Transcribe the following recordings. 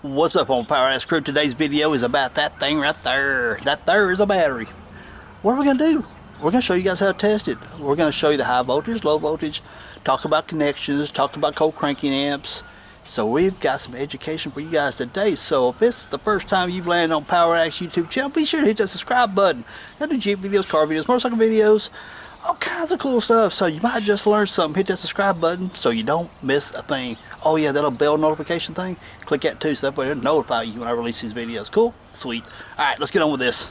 What's up on Power Ass Crew? Today's video is about that thing right there. That there is a battery. What are we going to do? We're going to show you guys how to test it. We're going to show you the high voltage, low voltage, talk about connections, talk about cold cranking amps. So we've got some education for you guys today. So if it's the first time you've landed on Power Ass YouTube channel, be sure to hit that subscribe button. I do Jeep videos, car videos, motorcycle videos, all kinds of cool stuff. So you might just learn something. Hit that subscribe button so you don't miss a thing. Oh yeah, that little bell notification thing, click that too, so that way it'll notify you when I release these videos. Cool? Sweet. Alright, let's get on with this.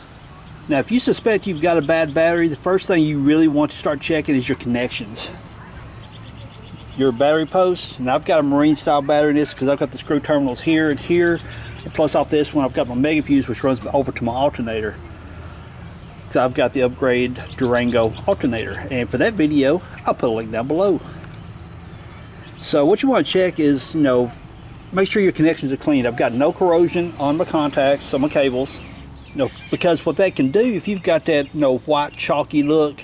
Now if you suspect you've got a bad battery, the first thing you really want to start checking is your connections. Your battery post, and I've got a marine style battery in this because I've got the screw terminals here and here, and plus off this one I've got my mega fuse which runs over to my alternator. So I've got the upgrade Durango alternator, and for that video I'll put a link down below. So what you want to check is, make sure your connections are clean. I've got no corrosion on my contacts, on my cables, because what that can do, if you've got that white chalky look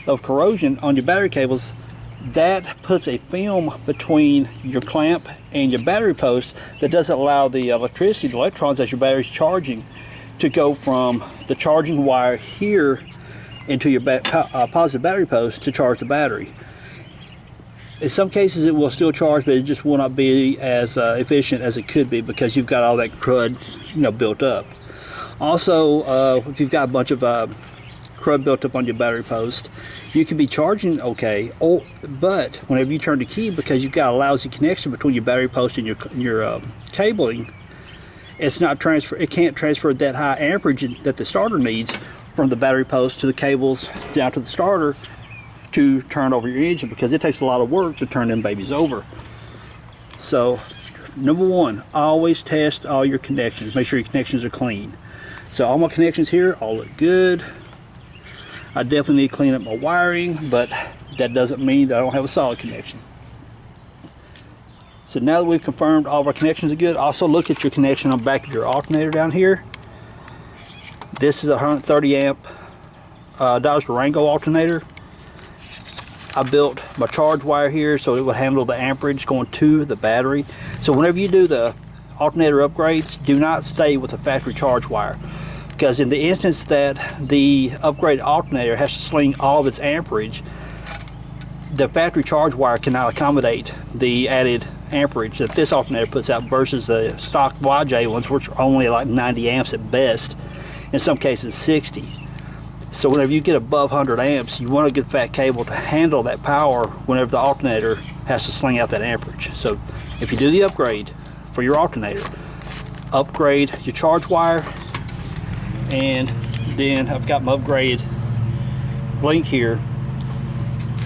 of corrosion on your battery cables, that puts a film between your clamp and your battery post that doesn't allow the electricity, the electrons as your battery's charging, to go from the charging wire here into your positive battery post to charge the battery. In some cases it will still charge, but it just will not be as efficient as it could be because you've got all that crud built up. Also, if you've got a bunch of crud built up on your battery post, you can be charging okay, but whenever you turn the key, because you've got a lousy connection between your battery post and your cabling, it can't transfer that high amperage that the starter needs from the battery post to the cables down to the starter to turn over your engine, because it takes a lot of work to turn them babies over. So number one, always test all your connections. Make sure your connections are clean. So all my connections here all look good. I definitely need to clean up my wiring, but that doesn't mean that I don't have a solid connection. So now that we've confirmed all of our connections are good, also look at your connection on the back of your alternator down here. This is a 130 amp Dodge Durango alternator. I built my charge wire here so it would handle the amperage going to the battery. So whenever you do the alternator upgrades, do not stay with the factory charge wire, because in the instance that the upgraded alternator has to sling all of its amperage, the factory charge wire cannot accommodate the added amperage that this alternator puts out versus the stock YJ ones, which are only like 90 amps at best, in some cases 60. So whenever you get above 100 amps, you want to get that cable to handle that power whenever the alternator has to sling out that amperage. So if you do the upgrade for your alternator, upgrade your charge wire, and then I've got my upgrade link here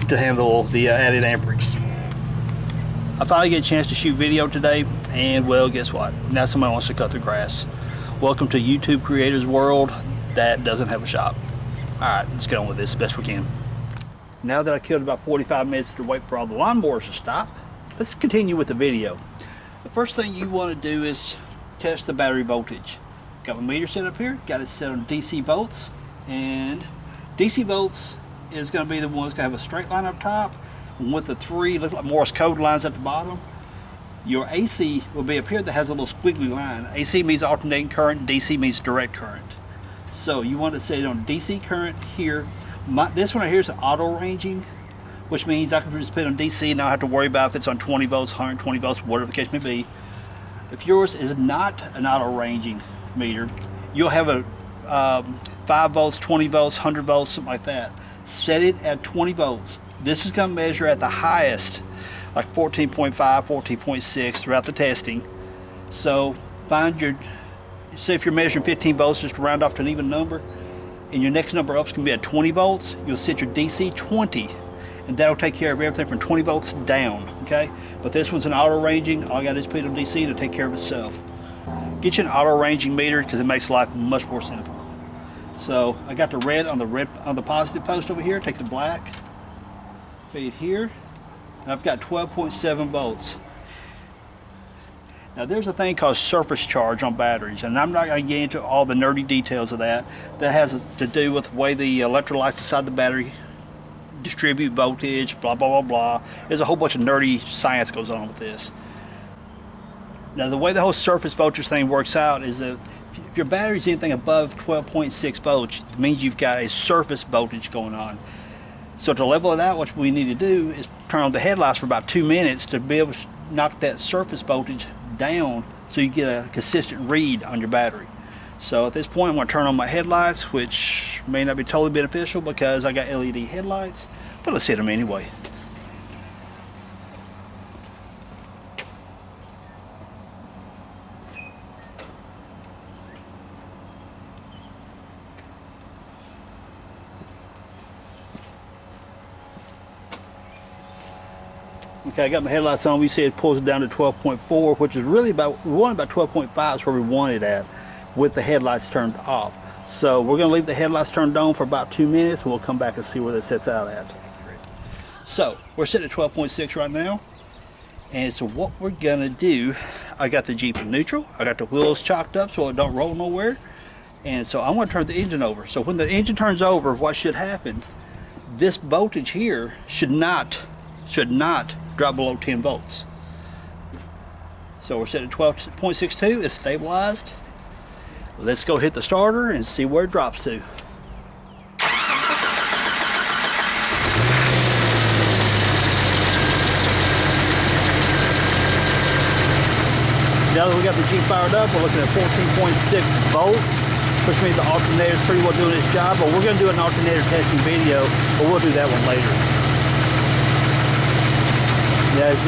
to handle the added amperage. I finally get a chance to shoot video today, and well, guess what? Now somebody wants to cut the grass. Welcome to YouTube creators world that doesn't have a shop. Alright, let's get on with this as best we can. Now that I killed about 45 minutes to wait for all the lawnmowers to stop, let's continue with the video. The first thing you want to do is test the battery voltage. Got my meter set up here, got it set on DC volts, and DC volts is going to be the one that's going to have a straight line up top, and with the three look like Morse code lines at the bottom. Your AC will be up here that has a little squiggly line. AC means alternating current, DC means direct current. So you want to set it on DC current here. This one right here is auto ranging, which means I can just put it on DC and not have to worry about if it's on 20 volts, 120 volts, whatever the case may be. If yours is not an auto ranging meter, you'll have a 5 volts, 20 volts, 100 volts, something like that. Set it at 20 volts. This is going to measure at the highest, like 14.5, 14.6 throughout the testing. So find your, say if you're measuring 15 volts, just to round off to an even number, and your next number up is going to be at 20 volts, you'll set your DC 20, and that'll take care of everything from 20 volts down, okay? But this one's an auto ranging. All I got to do is put it on DC to take care of itself. Get you an auto ranging meter because it makes life much more simple. So I got the red on the positive post over here. Take the black, put it here, and I've got 12.7 volts. Now there's a thing called surface charge on batteries, and I'm not going to get into all the nerdy details of that. That has to do with the way the electrolytes inside the battery distribute voltage, blah blah blah blah. There's a whole bunch of nerdy science goes on with this. Now the way the whole surface voltage thing works out is that if your battery's anything above 12.6 volts, it means you've got a surface voltage going on. So to level it out, what we need to do is turn on the headlights for about 2 minutes to be able to knock that surface voltage down so you get a consistent read on your battery. So at this point I'm going to turn on my headlights, which may not be totally beneficial because I got LED headlights, but let's hit them anyway. Okay, I got my headlights on. We see it pulls it down to 12.4, which is really about, we want about 12.5 is where we want it at with the headlights turned off. So we're going to leave the headlights turned on for about 2 minutes and we'll come back and see where that sets out at. So we're sitting at 12.6 right now. And so what we're going to do, I got the Jeep in neutral. I got the wheels chalked up so it don't roll nowhere. And so I'm going to turn the engine over. So when the engine turns over, what should happen, this voltage here should not drop below 10 volts. So we're set at 12.62, it's stabilized. Let's go hit the starter and see where it drops to. Now that we got the Jeep fired up, we're looking at 14.6 volts, which means the alternator is pretty well doing its job, but we're going to do an alternator testing video, but we'll do that one later. Now, as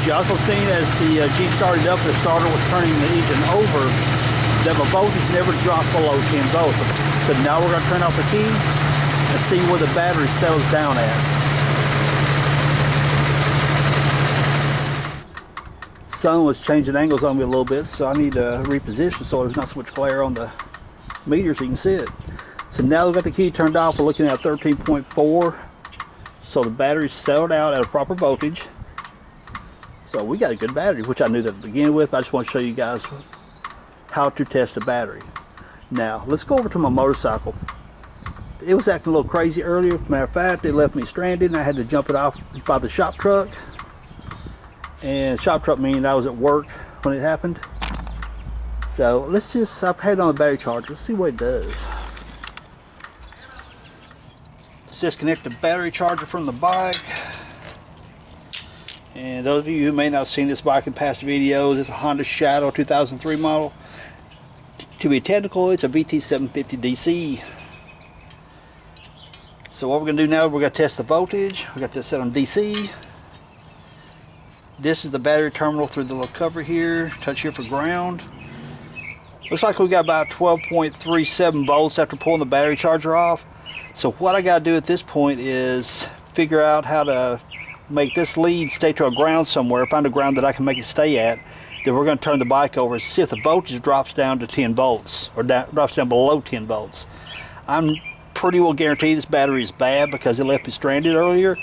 you also seen, as the Jeep started up, the starter was turning the engine over, that the voltage never dropped below 10 volts. So now we're going to turn off the key and see where the battery settles down at. Sun was changing angles on me a little bit, so I need to reposition so there's not so much glare on the meter so you can see it. So now we've got the key turned off, we're looking at 13.4. So the battery's settled out at a proper voltage. So we got a good battery, which I knew that to begin with. I just want to show you guys how to test a battery. Now, let's go over to my motorcycle. It was acting a little crazy earlier. Matter of fact, it left me stranded and I had to jump it off by the shop truck. And shop truck meaning I was at work when it happened. So let's just, I've had it on the battery charger. Let's see what it does. Disconnect the battery charger from the bike. And those of you who may not have seen this bike in past videos, it's a Honda Shadow 2003 model. To be technical, it's a VT750 DC. So what we're going to do now, we're going to test the voltage. We got this set on DC. This is the battery terminal through the little cover here. Touch here for ground. Looks like we got about 12.37 volts after pulling the battery charger off. So what I got to do at this point is figure out how to make this lead stay to a ground somewhere, find a ground that I can make it stay at. Then we're going to turn the bike over and see if the voltage drops down to 10 volts or drops down below 10 volts. I'm pretty well guaranteed this battery is bad because it left me stranded earlier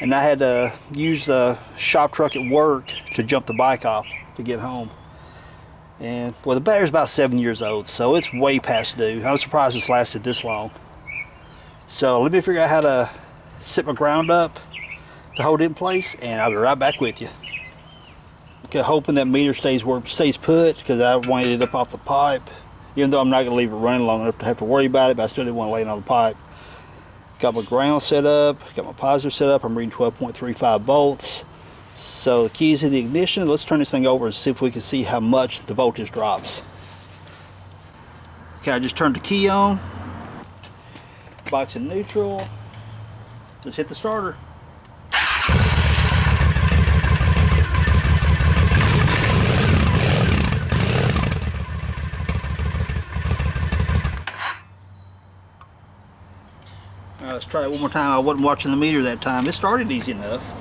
and I had to use the shop truck at work to jump the bike off to get home. And well, the battery's about 7 years old, so it's way past due. I'm surprised it's lasted this long. So let me figure out how to set my ground up to hold it in place, and I'll be right back with you. Okay, hoping that meter stays put because I wanted it up off the pipe. Even though I'm not going to leave it running long enough to have to worry about it, but I still didn't want to lay it on the pipe. Got my ground set up, got my positive set up. I'm reading 12.35 volts. So the key's in the ignition. Let's turn this thing over and see if we can see how much the voltage drops. Okay, I just turned the key on. Bike's in neutral. Let's hit the starter. Alright, let's try it one more time. I wasn't watching the meter that time. It started easy enough.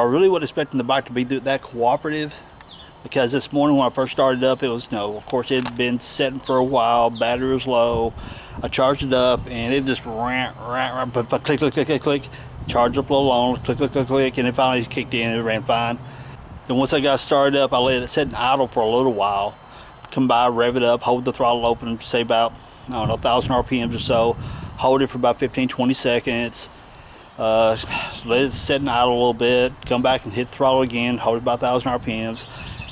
I really wasn't expecting the bike to be that cooperative, because this morning when I first started up, it was, of course it had been setting for a while, battery was low. I charged it up and it just ran, click, click, click, click, click, charged up a little long, click, click, click, click, and it finally kicked in and it ran fine. Then once I got started up, I let it sit and idle for a little while. Come by, rev it up, hold the throttle open, say about, 1,000 RPMs or so. Hold it for about 15-20 seconds. Let it sit and idle a little bit. Come back and hit the throttle again, hold it about 1,000 RPMs.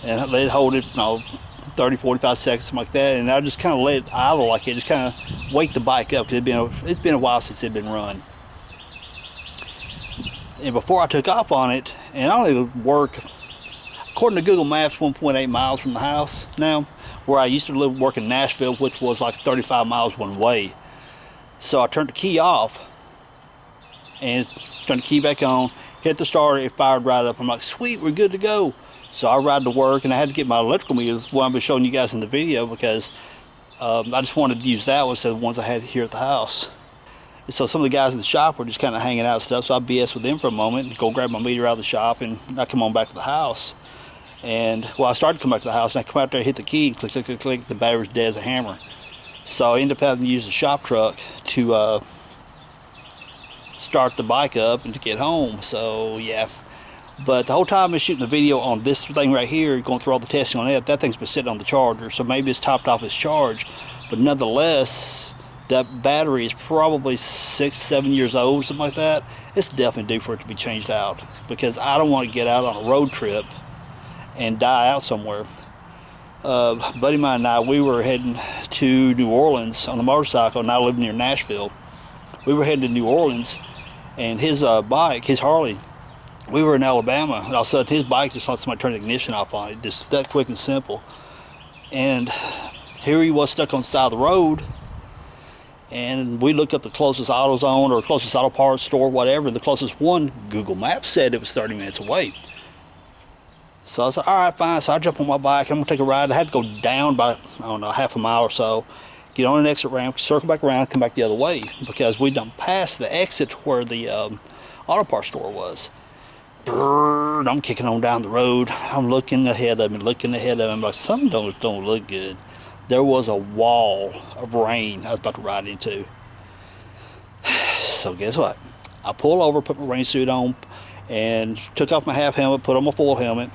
And let it hold it, 30-45 seconds, something like that. And I just kind of let it idle like it, just kind of wake the bike up, because it's been a while since it had been run. And before I took off on it, and I only work, according to Google Maps, 1.8 miles from the house now, where I used to work in Nashville, which was like 35 miles one way. So I turned the key off and turned the key back on, hit the starter, it fired right up. I'm like, sweet, we're good to go. So I ride to work, and I had to get my electrical meter, what I've been showing you guys in the video, because I just wanted to use that one instead of the ones I had here at the house. So some of the guys in the shop were just kind of hanging out and stuff, so I BS with them for a moment and go grab my meter out of the shop, and I come on back to the house. And well, I started to come back to the house, and I come out there, hit the key, click, click, click, click, the battery was dead as a hammer. So I ended up having to use the shop truck to start the bike up and to get home. So yeah. But the whole time I've been shooting the video on this thing right here, going through all the testing on it, that thing's been sitting on the charger, so maybe it's topped off its charge. But nonetheless, that battery is probably 6-7 years old, something like that. It's definitely due for it to be changed out, because I don't want to get out on a road trip and die out somewhere. A buddy of mine and I, we were heading to New Orleans on the motorcycle, and I live near Nashville. We were heading to New Orleans, and his bike, his Harley, we were in Alabama, and all of a sudden his bike just let somebody turn the ignition off on it, just that quick and simple. And here he was stuck on the side of the road, and we looked up the closest AutoZone or closest auto parts store, whatever. The closest one, Google Maps said it was 30 minutes away. So I said, all right, fine. So I jumped on my bike, I'm gonna take a ride. I had to go down by, I don't know, half a mile or so, get on an exit ramp, circle back around, and come back the other way, because we done passed the exit where the auto parts store was. Brrr, I'm kicking on down the road. I'm looking ahead of me, like something don't look good. There was a wall of rain I was about to ride into. So guess what? I pull over, put my rain suit on, and took off my half helmet, put on my full helmet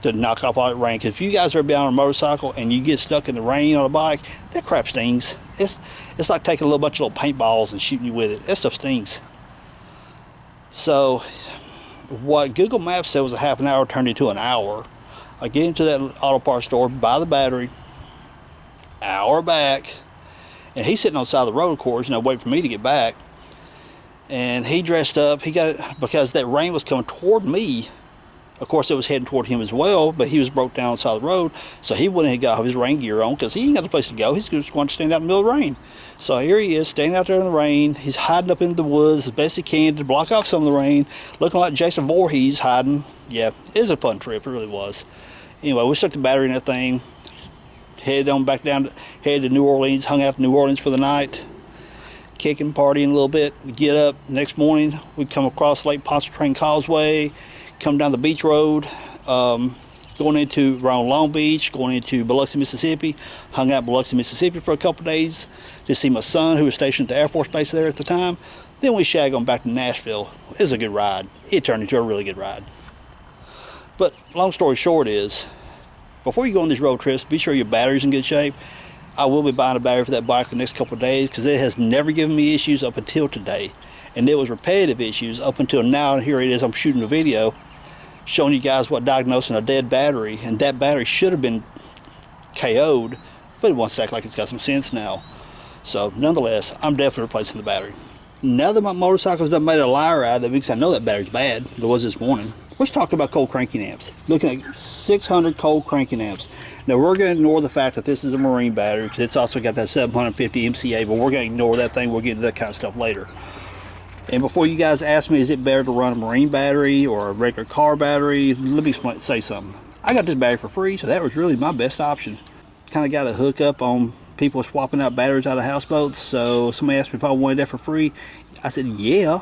to knock off all that rain. Because if you guys ever been on a motorcycle and you get stuck in the rain on a bike, that crap stings. It's like taking a little bunch of little paintballs and shooting you with it. That stuff stings. So what Google Maps said was a half an hour turned into an hour. I get into that auto parts store, buy the battery, hour back, and he's sitting on the side of the road, of course, waiting for me to get back. And he dressed up, because that rain was coming toward me. Of course, it was heading toward him as well, but he was broke down on the side of the road, so he wouldn't have got his rain gear on, because he ain't got a place to go. He's just going to stand out in the middle of the rain. So here he is, standing out there in the rain. He's hiding up in the woods as best he can to block off some of the rain, looking like Jason Voorhees hiding. Yeah, it was a fun trip, it really was. Anyway, we stuck the battery in that thing, headed on back down, headed to New Orleans, hung out in New Orleans for the night, kicking, partying a little bit. We get up next morning, we come across Lake Pontchartrain Causeway, come down the beach road, going into around Long Beach, going into Biloxi, Mississippi. Hung out in Biloxi, Mississippi for a couple days to see my son, who was stationed at the Air Force Base there at the time. Then we shagged on back to Nashville. It was a good ride. It turned into a really good ride. But long story short is, before you go on these road trips, be sure your battery's in good shape. I will be buying a battery for that bike the next couple of days, because it has never given me issues up until today. And it was repetitive issues up until now, and here it is, I'm shooting a video showing you guys what diagnosing a dead battery, and that battery should have been KO'd, but it wants to act like it's got some sense now. So nonetheless, I'm definitely replacing the battery. Now that my motorcycle's done made a liar out of it, because I know that battery's bad, it was this morning, let's talk about cold cranking amps. Looking at 600 cold cranking amps. Now we're going to ignore the fact that this is a marine battery, because it's also got that 750 MCA, but we're going to ignore that thing. We'll get into that kind of stuff later. And before you guys ask me, is it better to run a marine battery or a regular car battery, let me say something. I got this battery for free, so that was really my best option. Kind of got a hook up on people swapping out batteries out of houseboats, so somebody asked me if I wanted that for free. I said, yeah.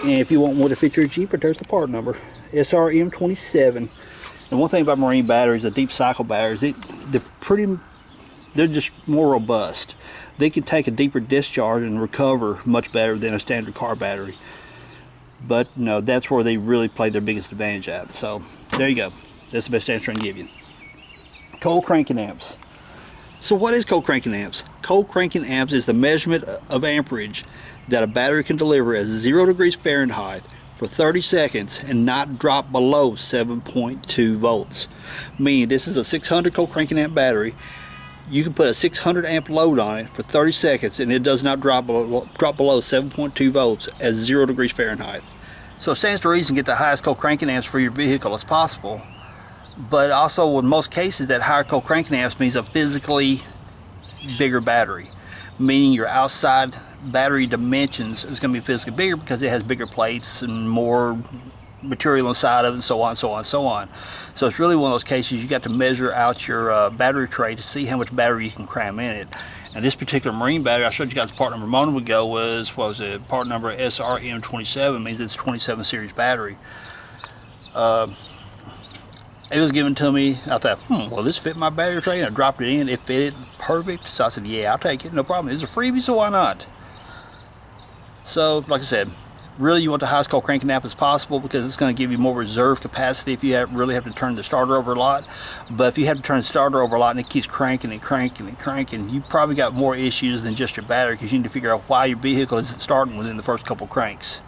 And if you want one to fit your Jeep, there's the part number, SRM27. And one thing about marine batteries, the deep cycle batteries, they're just more robust. They can take a deeper discharge and recover much better than a standard car battery. But no, that's where they really play their biggest advantage at. So there you go. That's the best answer I can give you. Cold cranking amps. So what is cold cranking amps? Cold cranking amps is the measurement of amperage that a battery can deliver at 0 degrees Fahrenheit for 30 seconds and not drop below 7.2 volts. Meaning this is a 600 cold cranking amp battery. You can put a 600 amp load on it for 30 seconds and it does not drop below 7.2 volts at 0 degrees Fahrenheit. So it stands to reason to get the highest cold cranking amps for your vehicle as possible. But also in most cases that higher cold cranking amps means a physically bigger battery. Meaning your outside battery dimensions is going to be physically bigger because it has bigger plates and more material inside of it and so on, so on, so on. So it's really one of those cases you got to measure out your battery tray to see how much battery you can cram in it. And this particular marine battery, I showed you guys part number a moment ago, was, what was it, part number SRM27, means it's 27 series battery. It was given to me, I thought, well, this fit my battery tray, and I dropped it in, it fitted perfect. So I said, yeah, I'll take it, no problem. It's a freebie, so why not? So, like I said, really you want the highest cold cranking amp as possible because it's going to give you more reserve capacity if you really have to turn the starter over a lot. But if you have to turn the starter over a lot and it keeps cranking and cranking and cranking, you probably got more issues than just your battery because you need to figure out why your vehicle isn't starting within the first couple cranks.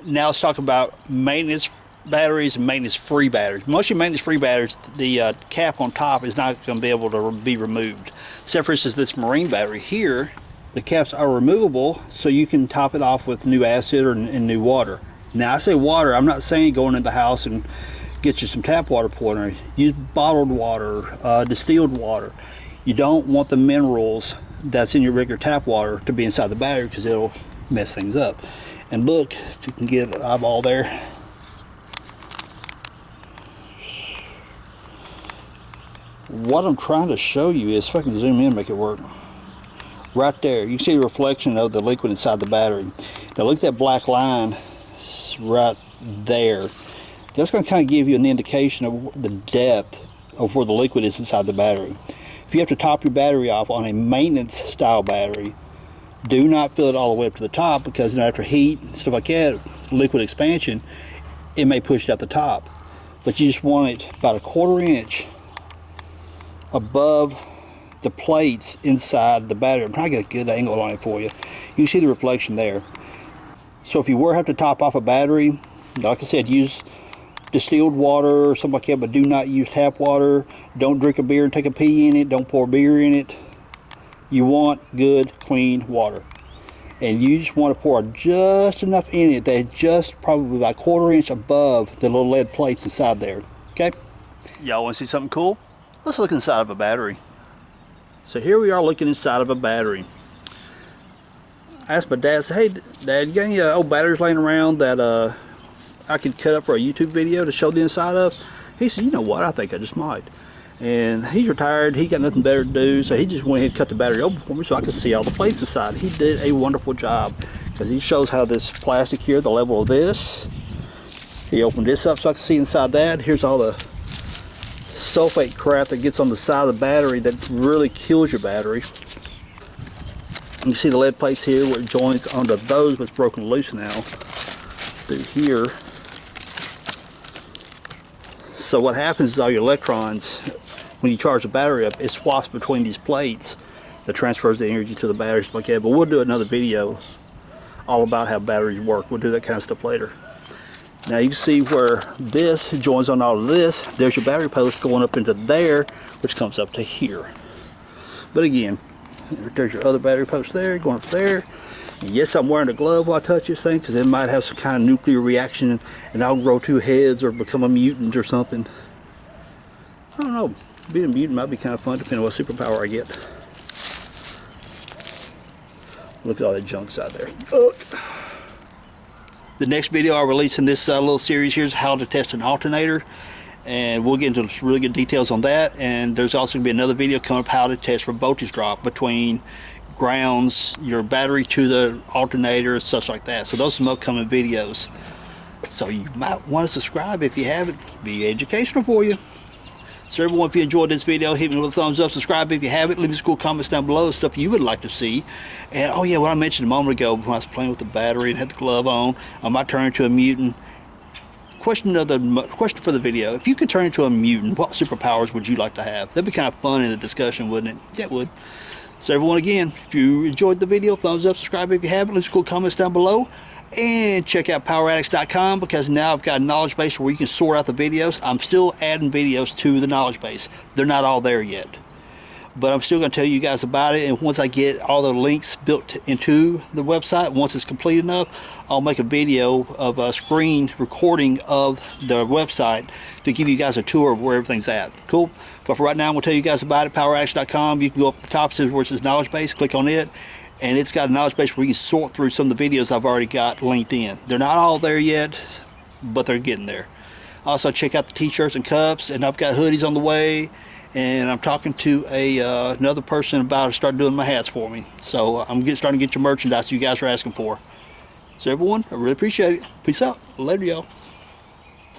Now let's talk about maintenance batteries and maintenance free batteries. Most of your maintenance free batteries, the cap on top is not going to be able to be removed. Except for instance this marine battery here, the caps are removable so you can top it off with new acid or new water. Now I say water, I'm not saying going in the house and get you some tap water poured in. Use bottled water, distilled water. You don't want the minerals that's in your regular tap water to be inside the battery because it'll mess things up. And look, if you can get an eyeball there. What I'm trying to show you is, if I can zoom in and make it work. Right there, you can see the reflection of the liquid inside the battery. Now look at that black line right there. That's going to kind of give you an indication of the depth of where the liquid is inside the battery. If you have to top your battery off on a maintenance style battery, do not fill it all the way up to the top because after heat and stuff like that, liquid expansion, it may push it out the top. But you just want it about a 1/4 inch above the plates inside the battery. I'm trying to get a good angle on it for you. You can see the reflection there. So if you were to have to top off a battery, like I said, use distilled water or something like that, but do not use tap water. Don't drink a beer and take a pee in it. Don't pour beer in it. You want good, clean water. And you just want to pour just enough in it that just probably about 1/4 inch above the little lead plates inside there. Okay? Y'all want to see something cool? Let's look inside of a battery. So here we are looking inside of a battery. I asked my dad, I said, hey Dad, you got any old batteries laying around that I could cut up for a YouTube video to show the inside of? He said, you know what, I think I just might. And he's retired, he got nothing better to do, so he just went ahead and cut the battery open for me so I could see all the plates inside. He did a wonderful job because he shows how this plastic here, the level of this. He opened this up so I could see inside that. Here's all the sulfate crap that gets on the side of the battery that really kills your battery. You see the lead plates here where it joins onto those, but it's broken loose now through here. So what happens is all your electrons, when you charge the battery up, it swaps between these plates that transfers the energy to the batteries like that. But we'll do another video all about how batteries work. We'll do that kind of stuff later. Now you can see where this joins on all of this. There's your battery post going up into there, which comes up to here. But again, there's your other battery post there, going up there. And yes, I'm wearing a glove while I touch this thing because it might have some kind of nuclear reaction and I'll grow 2 heads or become a mutant or something. I don't know. Being a mutant might be kind of fun depending on what superpower I get. Look at all that junk out there. Look. The next video I'll release in this little series here is how to test an alternator, and we'll get into some really good details on that. And there's also going to be another video coming up how to test for voltage drop between grounds your battery to the alternator and stuff like that. So those are some upcoming videos. So you might want to subscribe if you haven't. Be educational for you. So everyone, if you enjoyed this video, hit me with a thumbs up, subscribe if you haven't, leave me some cool comments down below, stuff you would like to see. And oh yeah, what I mentioned a moment ago when I was playing with the battery and had the glove on, I might turn into a mutant. Question for the video: if you could turn into a mutant, what superpowers would you like to have? That'd be kind of fun in the discussion, wouldn't it? Yeah, it would. So everyone, again, if you enjoyed the video, thumbs up, subscribe if you haven't, leave some cool comments down below. And check out poweraddicts.com, because now I've got a knowledge base where you can sort out the videos. I'm still adding videos to the knowledge base. They're not all there yet, but I'm still going to tell you guys about it. And once I get all the links built into the website, once it's complete enough, I'll make a video of a screen recording of the website to give you guys a tour of where everything's at. Cool. But for right now, I'm going to tell you guys about it. poweraddicts.com. You can go up at the top, it says where it says knowledge base, click on it, and it's got a knowledge base where you can sort through some of the videos I've already got linked in. They're not all there yet, but they're getting there. Also, check out the t-shirts and cups, and I've got hoodies on the way, and I'm talking to another person about to start doing my hats for me. So I'm starting to get your merchandise you guys are asking for. So everyone, I really appreciate it. Peace out. Later, y'all.